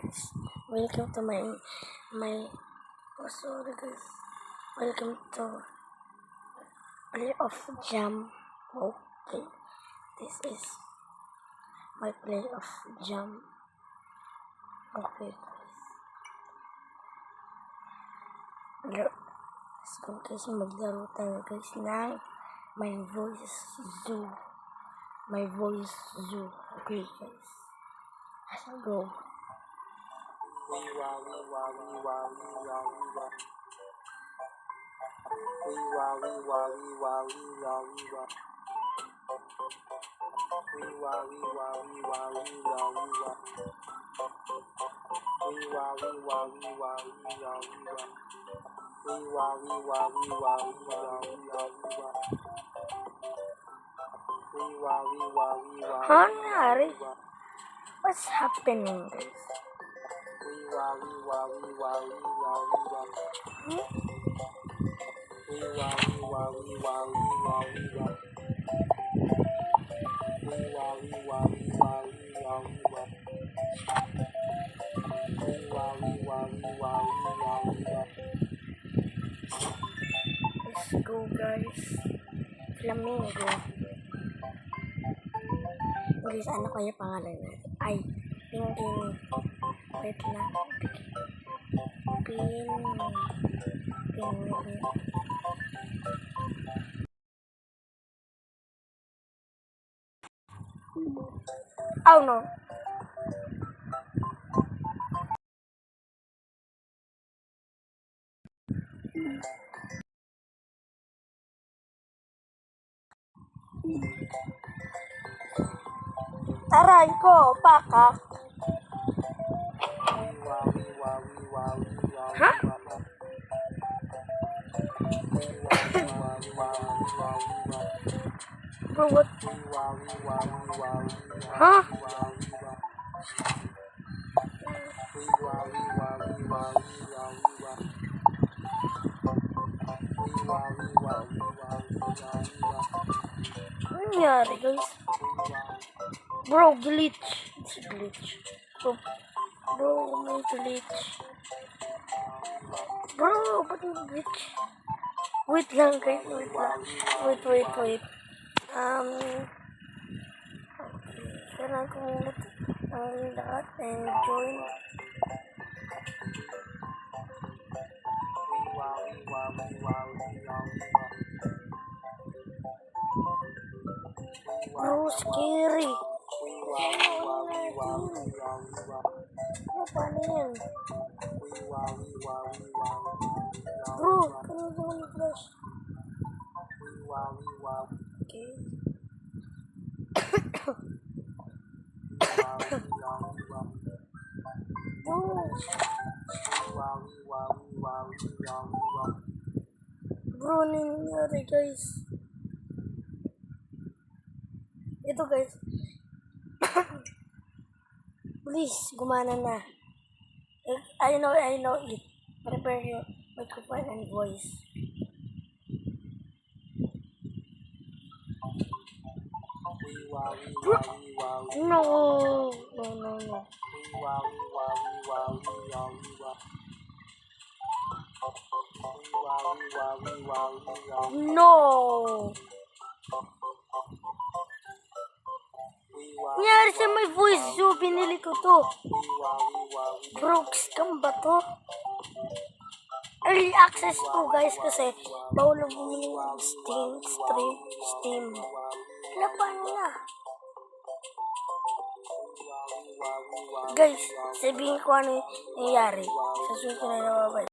guys, welcome to sorry guys, welcome to play of jam. Okay, this is my play of jam. Okay guys, let's go guys, maglaro tayo guys ng my voice zoo. Okay guys, let's go. Honey, what's happening, guys? Let's go guys. Flamingo. Guys, ano kaya pangalan natin? Ay, Pinguin. Wait lang. Pinguin. Oh no. Aray ko, pakak. Ha? Bro, what? Ha? Ano nangyari guys? Bro, glitch. It's a glitch. Bro, may glitch. Bro, ba't may glitch? Wait lang guys, wait lang. Wait. Okay. Kailangan ko muna ang lahat and join. Bro, scary. Paano yan? Bro, kailangan ko muna flash. Okay. Bro, nangyari guys. Ito guys. Please, gumana na. I know it. Prepare your microphone and voice. No. No. Nangyari sa may voice zoo, binili ko to. Bro, scam ba to? Early access to guys kasi bawal na bumili ng Steam. Laban na. Guys, sabihin ko ano nangyayari sa susunod na babay.